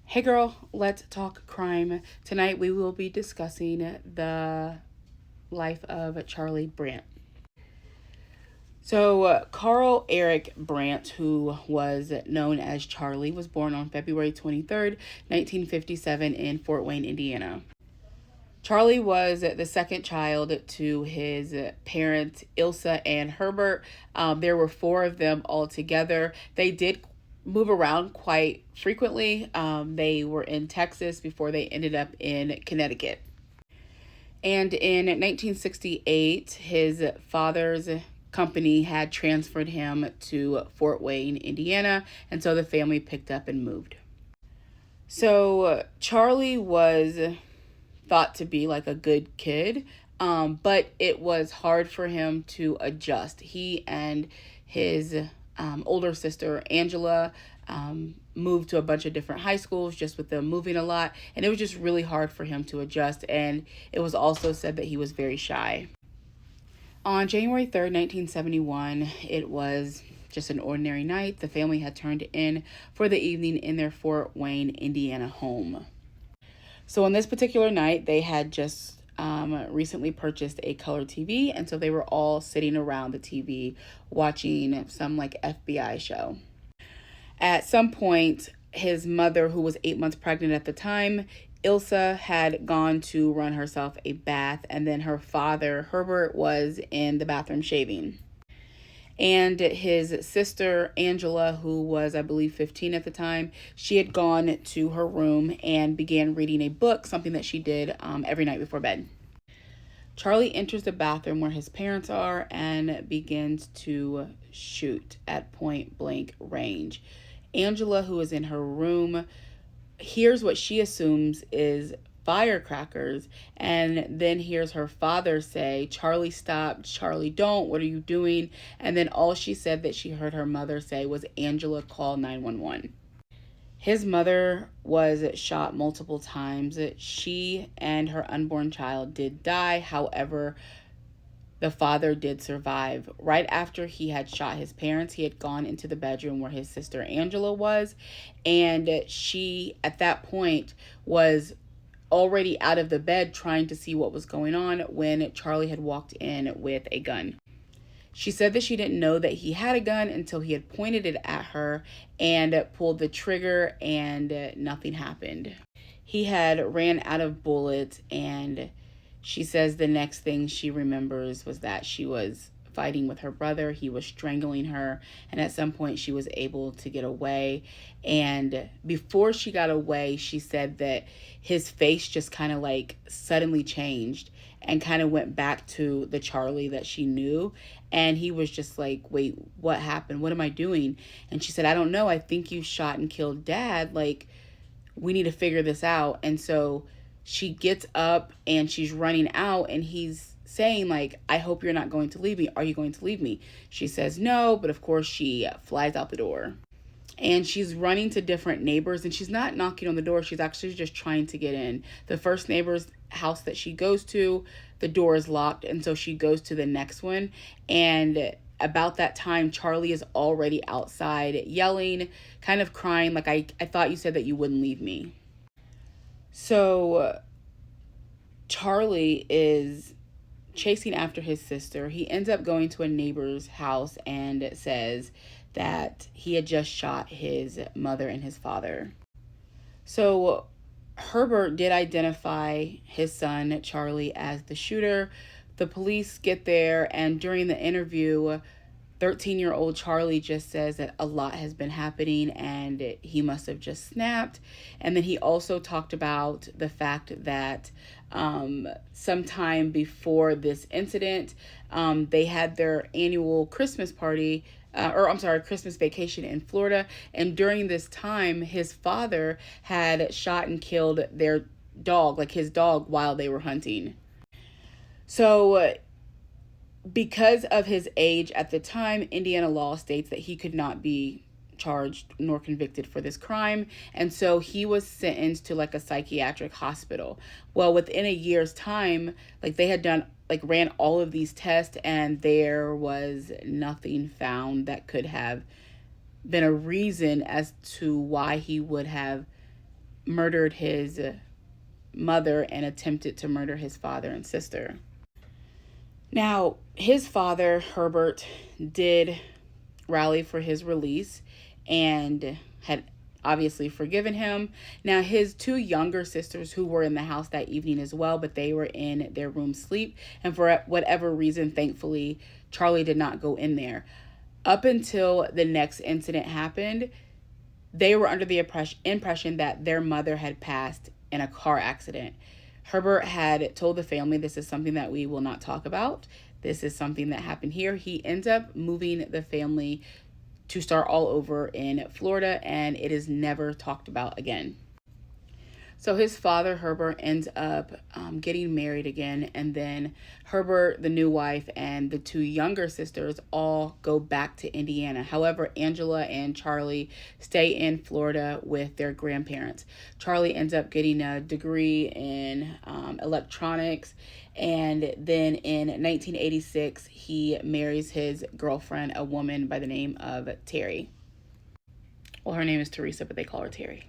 Hey girl, let's talk crime. Tonight we will be discussing the life of Charlie Brandt. Carl Eric Brandt, who was known as Charlie, was born on February 23rd, 1957, in Fort Wayne, Indiana. Charlie was the second child to his parents, Ilsa and Herbert. There were four of them altogether. They did move around quite frequently. They were in Texas before they ended up in Connecticut. And in 1968, his father's company had transferred him to Fort Wayne, Indiana, and so the family picked up and moved. Charlie was thought to be like a good kid, but it was hard for him to adjust. He and his older sister, Angela, moved to a bunch of different high schools just with them moving a lot, and it was just really hard for him to adjust, and it was also said that he was very shy. On January 3rd, 1971, it was just an ordinary night. The family had turned in for the evening in their Fort Wayne, Indiana home. So on this particular night, they had just recently purchased a color TV, and so they were all sitting around the TV watching some like FBI show. At some point, his mother, who was 8 months pregnant at the time, Ilsa, had gone to run herself a bath, and then her father, Herbert, was in the bathroom shaving. And his sister, Angela, who was, I believe, 15 at the time, she had gone to her room and began reading a book, something that she did every night before bed. Charlie enters the bathroom where his parents are and begins to shoot at point blank range. Angela, who is in her room, hears what she assumes is firecrackers, and then hears her father say, "Charlie, stop. Charlie, don't. What are you doing?" And then all she said that she heard her mother say was, "Angela, call 911." His mother was shot multiple times. She and her unborn child did die. However, the father did survive. Right after he had shot his parents, he had gone into the bedroom where his sister Angela was, and she, at that point, was already out of the bed trying to see what was going on when Charlie had walked in with a gun. She said that she didn't know that he had a gun until he had pointed it at her and pulled the trigger, and nothing happened. He had ran out of bullets, and she says the next thing she remembers was that she was fighting with her brother. He was strangling her, and at some point she was able to get away. And before she got away, she said that his face just kind of like suddenly changed and kind of went back to the Charlie that she knew. And he was just like, "Wait, what happened? What am I doing?" And she said, "I don't know. I think you shot and killed Dad. Like, we need to figure this out." And so she gets up and she's running out, and he's saying like, "I hope you're not going to leave me. Are you going to leave me?" She says no, but of course she flies out the door. And she's running to different neighbors, and she's not knocking on the door. She's actually just trying to get in. The first neighbor's house that she goes to, the door is locked, and so she goes to the next one. And about that time, Charlie is already outside yelling, kind of crying, like, I thought you said that you wouldn't leave me." So Charlie is chasing after his sister. He ends up going to a neighbor's house and says that he had just shot his mother and his father. So Herbert did identify his son, Charlie, as the shooter. The police get there, and during the interview, 13-year-old Charlie just says that a lot has been happening and he must have just snapped. And then he also talked about the fact that sometime before this incident, they had their annual Christmas party, Christmas vacation in Florida. And during this time, his father had shot and killed their dog, like his dog, while they were hunting. So because of his age at the time, Indiana law states that he could not be charged nor convicted for this crime, and so he was sentenced to like a psychiatric hospital. Well, within a year's time, like they had done, like ran all of these tests, and there was nothing found that could have been a reason as to why he would have murdered his mother and attempted to murder his father and sister. Now, his father, Herbert, did rally for his release and had obviously forgiven him. Now, his two younger sisters, who were in the house that evening as well, but they were in their room sleep. And for whatever reason, thankfully, Charlie did not go in there. Up until the next incident happened, they were under the impression that their mother had passed in a car accident. Herbert had told the family, this is something that we will not talk about. This is something that happened here. He ends up moving the family to start all over in Florida, and it is never talked about again. So his father, Herbert, ends up getting married again, and then Herbert, the new wife, and the two younger sisters all go back to Indiana. However, Angela and Charlie stay in Florida with their grandparents. Charlie ends up getting a degree in electronics, and then in 1986, he marries his girlfriend, a woman by the name of Terry. Well, her name is Teresa, but they call her Terry.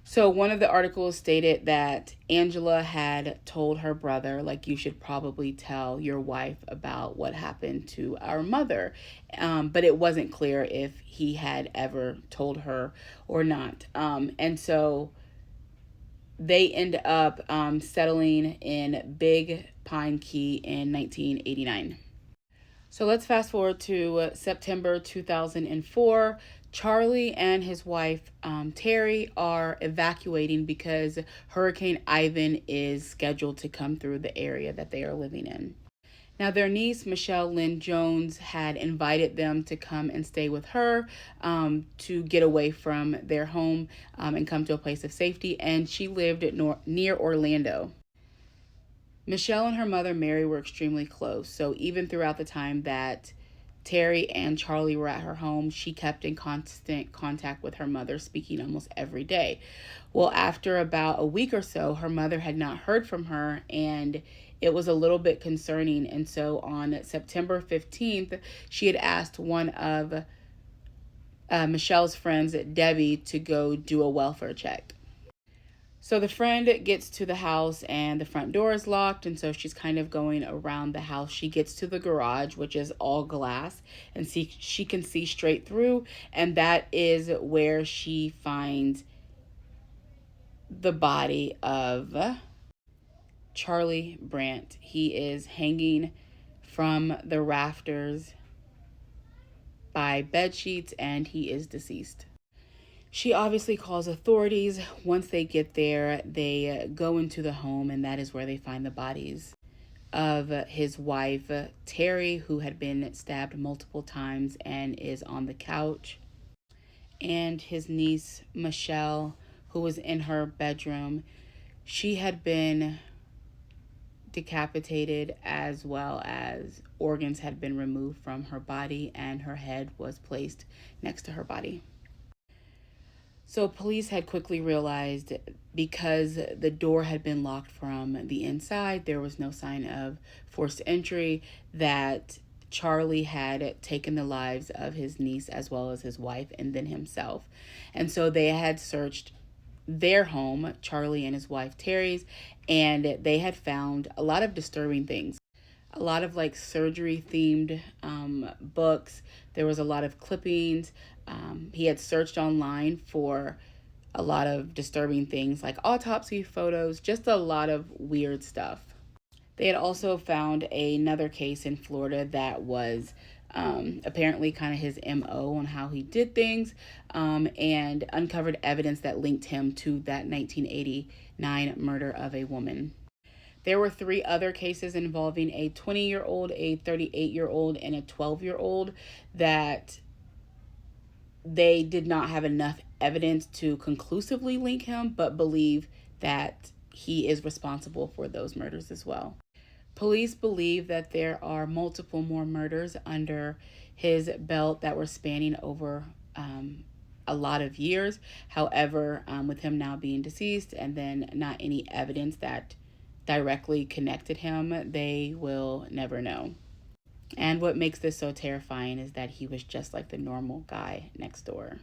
So one of the articles stated that Angela had told her brother, like, you should probably tell your wife about what happened to our mother. But it wasn't clear if he had ever told her or not. And so they end up settling in Big Pine Key in 1989. So let's fast forward to September 2004. Charlie and his wife, Terry, are evacuating because Hurricane Ivan is scheduled to come through the area that they are living in. Now, their niece, Michelle Lynn Jones, had invited them to come and stay with her to get away from their home and come to a place of safety, and she lived near Orlando. Michelle and her mother, Mary, were extremely close, so even throughout the time that Terry and Charlie were at her home, she kept in constant contact with her mother, speaking almost every day. Well, after about a week or so, her mother had not heard from her, and it was a little bit concerning. And so on September 15th, she had asked one of Michelle's friends, Debbie, to go do a welfare check. So the friend gets to the house and the front door is locked, and so she's kind of going around the house. She gets to the garage, which is all glass, and she can see straight through, and that is where she finds the body of Charlie Brandt. He is hanging from the rafters by bed sheets, and he is deceased. She obviously calls authorities. Once they get there, they go into the home, and that is where they find the bodies of his wife, Terry, who had been stabbed multiple times and is on the couch, and his niece, Michelle, who was in her bedroom. She had been decapitated, as well as organs had been removed from her body, and her head was placed next to her body. So police had quickly realized, because the door had been locked from the inside, there was no sign of forced entry, that Charlie had taken the lives of his niece as well as his wife and then himself. And so they had searched their home, Charlie and his wife Terry's, and they had found a lot of disturbing things. A lot of like surgery themed books. There was a lot of clippings. He had searched online for a lot of disturbing things like autopsy photos, just a lot of weird stuff. They had also found another case in Florida that was apparently kind of his MO on how he did things, and uncovered evidence that linked him to that 1989 murder of a woman. There were 3 other cases involving a 20-year-old, a 38-year-old, and a 12-year-old that they did not have enough evidence to conclusively link him, but believe that he is responsible for those murders as well. Police believe that there are multiple more murders under his belt that were spanning over a lot of years. However, with him now being deceased and then not any evidence that directly connected him, they will never know. And what makes this so terrifying is that he was just like the normal guy next door.